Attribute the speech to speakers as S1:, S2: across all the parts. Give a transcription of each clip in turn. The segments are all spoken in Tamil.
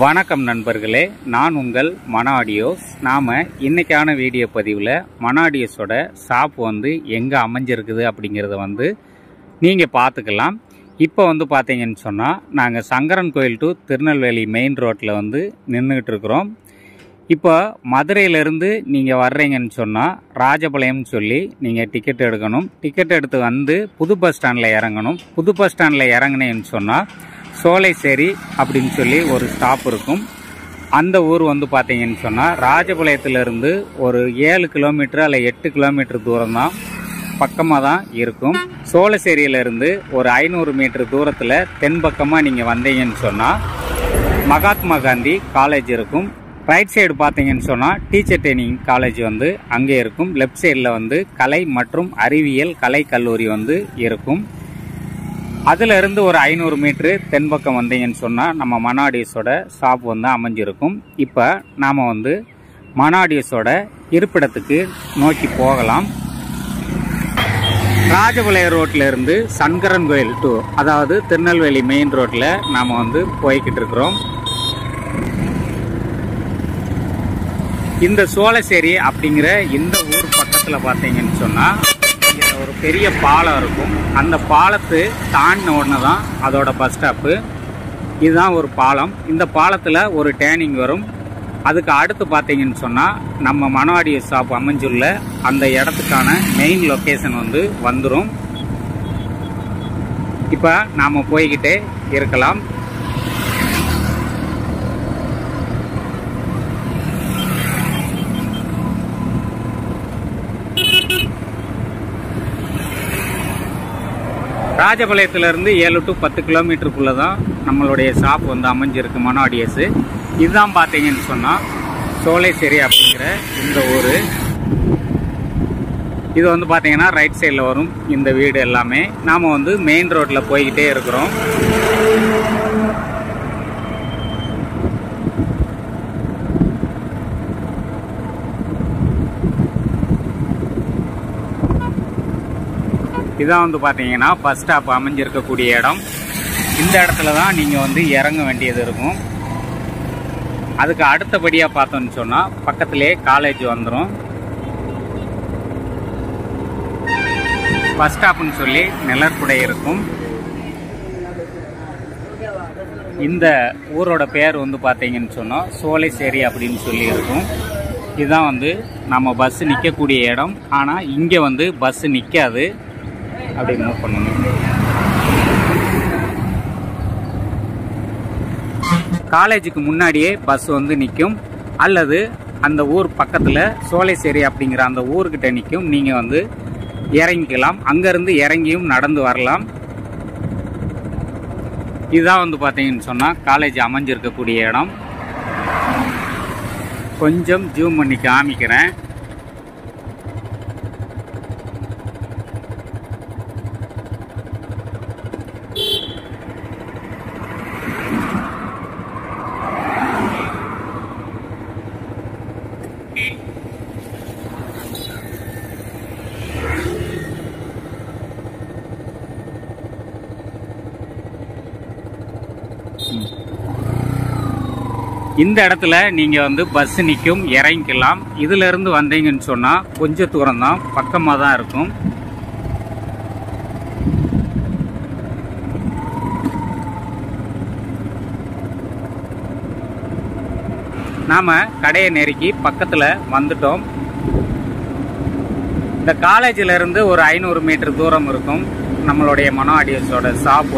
S1: வணக்கம் நண்பர்களே, நான் உங்கள் மன ஆடியோஸ். நாம் இன்றைக்கான வீடியோ பதிவில் மன ஆடியோஸோட ஷாப் எங்கே அமைஞ்சிருக்குது அப்படிங்கிறத நீங்கள் பார்த்துக்கலாம். இப்போ பார்த்தீங்கன்னு சொன்னால் நாங்கள் சங்கரன் கோயில் டு திருநெல்வேலி மெயின் ரோட்டில் நின்றுக்கிட்டு இருக்கிறோம். இப்போ மதுரையிலேருந்து நீங்கள் வர்றீங்கன்னு சொன்னால் ராஜபாளையம்னு சொல்லி நீங்கள் டிக்கெட் எடுக்கணும். டிக்கெட் எடுத்து புது பஸ் ஸ்டாண்டில் இறங்கணும். புது பஸ் ஸ்டாண்டில் இறங்கினேன்னு சொன்னால் சோலைசேரி அப்படின்னு சொல்லி ஒரு ஸ்டாப் இருக்கும். அந்த ஊர் பார்த்தீங்கன்னு சொன்னால் ராஜபாளையத்திலிருந்து ஒரு 7 கிலோமீட்டர் அல்ல 8 கிலோமீட்டர் தூரம் தான், பக்கமாக தான் இருக்கும். சோலைசேரியிலேருந்து ஒரு 500 மீட்டர் தூரத்தில் தென்பக்கமாக நீங்கள் வந்தீங்கன்னு சொன்னால் மகாத்மா காந்தி காலேஜ் இருக்கும். ரைட் சைடு பார்த்தீங்கன்னு சொன்னால் டீச்சர் ட்ரைனிங் காலேஜ் அங்கே இருக்கும். லெஃப்ட் சைடில் கலை மற்றும் அறிவியல் கலை கல்லூரி இருக்கும். அதிலிருந்து ஒரு 500 மீட்ரு தென்பக்கம் வந்தீங்கன்னு சொன்னால் நம்ம மன ஆடியோஸோட ஷாப் அமைஞ்சிருக்கும். இப்போ நாம் மன ஆடியோஸோட இருப்பிடத்துக்கு நோக்கி போகலாம். ராஜபாளையம் ரோட்டில் இருந்து சங்கரன் கோயில் டு அதாவது திருநெல்வேலி மெயின் ரோட்டில் நாம் போய்கிட்டு இருக்கிறோம். இந்த சோலைசேரி அப்படிங்கிற இந்த ஊர் பக்கத்தில் பார்த்தீங்கன்னு சொன்னால் ஒரு பெரிய பாலம் இருக்கும். அந்த பாலத்தை தாண்டின உடனே தான் அதோட பஸ் ஸ்டாப்பு. இதுதான் ஒரு பாலம். இந்த பாலத்தில் ஒரு டேர்னிங் வரும். அதுக்கு அடுத்து பார்த்தீங்கன்னு சொன்னால் நம்ம மன ஆடியோ ஷாப் அமைஞ்சுள்ள அந்த இடத்துக்கான மெயின் லொக்கேஷன் வந்துடும். இப்போ நாம் போய்கிட்டே இருக்கலாம். ராஜபாளையத்திலிருந்து 7 to 10 கிலோமீட்டருக்குள்ளே தான் நம்மளுடைய ஷாப் அமைஞ்சிருக்கு மன ஆடியோஸு. இதுதான் பார்த்தீங்கன்னு சொன்னால் சோலைசேரி அப்படிங்கிற இந்த ஊர். இது பார்த்தீங்கன்னா ரைட் சைடில் வரும் இந்த வீடு எல்லாமே. நாம் மெயின் ரோட்டில் போய்கிட்டே இருக்கிறோம். இதான் பார்த்தீங்கன்னா பஸ் ஸ்டாப் அமைஞ்சிருக்கக்கூடிய இடம். இந்த இடத்துல தான் நீங்கள் இறங்க வேண்டியது இருக்கும். அதுக்கு அடுத்தபடியாக பார்த்தோன்னு சொன்னால் பக்கத்திலே காலேஜ் வந்துடும். பஸ் ஸ்டாப்புன்னு சொல்லி நிழற்புடை இருக்கும். இந்த ஊரோட பேர் பார்த்தீங்கன்னு சொன்னால் சோலைசேரி அப்படின்னு சொல்லி இருக்கும். இதுதான் நம்ம பஸ் நிற்கக்கூடிய இடம். ஆனால் இங்கே பஸ் நிற்காது. அப்படி மூவ் பண்ணணும். காலேஜுக்கு முன்னாடியே பஸ் நிற்கும். அல்லது அந்த ஊர் பக்கத்தில் சோலைசேரி அப்படிங்கிற அந்த ஊர்கிட்ட நிற்கும். நீங்கள் இறங்கிக்கலாம். அங்கேருந்து இறங்கியும் நடந்து வரலாம். இதுதான் பார்த்தீங்கன்னு சொன்னால் காலேஜ் அமைஞ்சிருக்கக்கூடிய இடம். கொஞ்சம் ஜூம் பண்ணி காமிக்கிறேன். இந்த இடத்துல நீங்கள் பஸ் நிற்கும், இறங்கிக்கலாம். இதிலிருந்து வந்தீங்கன்னு சொன்னால் கொஞ்சம் தூரம் தான், பக்கமாக தான் இருக்கும். நாம் கடையை நெருக்கி பக்கத்தில் வந்துட்டோம். இந்த காலேஜிலிருந்து ஒரு 500 மீட்டர் தூரம் இருக்கும் நம்மளுடைய மன ஆடியோஸோட ஷாப்.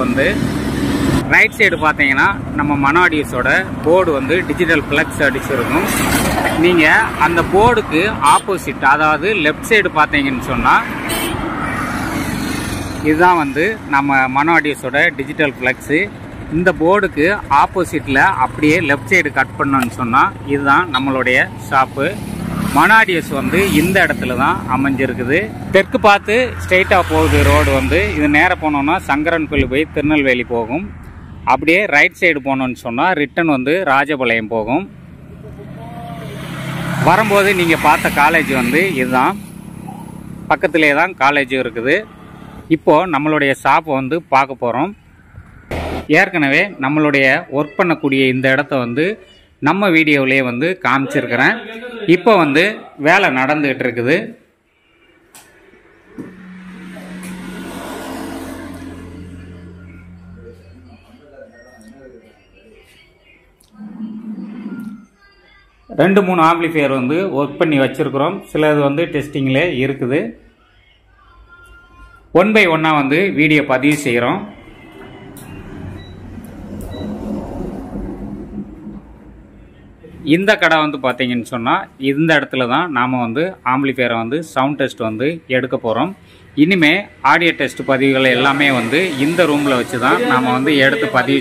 S1: ரைட் சைடு பார்த்தீங்கன்னா நம்ம மன ஆடியோஸோட போர்டு டிஜிட்டல் ஃப்ளெக்ஸ் அடிச்சிருக்கும். நீங்கள் அந்த போர்டுக்கு ஆப்போசிட் அதாவது லெஃப்ட் சைடு பார்த்தீங்கன்னு சொன்னால் இதுதான் நம்ம மன ஆடியோஸோட டிஜிட்டல் ஃப்ளெக்ஸு. இந்த போர்டுக்கு ஆப்போசிட்டில் அப்படியே லெஃப்ட் சைடு கட் பண்ணோன்னு சொன்னால் இதுதான் நம்மளுடைய ஷாப்பு. மன ஆடியோஸ் இந்த இடத்துல தான் அமைஞ்சிருக்குது. தெற்கு பார்த்து ஸ்ட்ரெயிட்டாக போகுது ரோடு. இது நேராக போனோன்னா சங்கரன் கோயில் போய் திருநெல்வேலி போகும். அப்படியே ரைட் சைடு போனோன்னு சொன்னால் ரிட்டன் ராஜபாளையம் போகும். வரும்போது நீங்கள் பார்த்த காலேஜ் இதுதான், பக்கத்திலே தான் காலேஜும் இருக்குது. இப்போது நம்மளுடைய ஷாப்பை பார்க்க போகிறோம். ஏற்கனவே நம்மளுடைய ஒர்க் பண்ணக்கூடிய இந்த இடத்த வந்து நம்ம வீடியோவிலே வந்து காமிச்சிருக்கிறேன். இப்போ வந்து வேலை நடந்துகிட்டு இருக்குது. ரெண்டு மூணு ஆம்பிளிஃபையர் வந்து ஒர்க் பண்ணி வச்சிருக்கிறோம். சிலது வந்து டெஸ்டிங்கில் இருக்குது. 1 by 1 வந்து வீடியோ பதிவு செய்கிறோம். இந்த கடை வந்து பார்த்தீங்கன்னு சொன்னால் இந்த இடத்துல தான் நாம் வந்து ஆம்பிளிஃபையரை வந்து சவுண்ட் டெஸ்ட் வந்து எடுக்க போகிறோம். இனிமேல் ஆடியோ டெஸ்ட் பதிவுகள் எல்லாமே வந்து இந்த ரூமில் வச்சு தான் நாம் வந்து எடுத்து பதிவு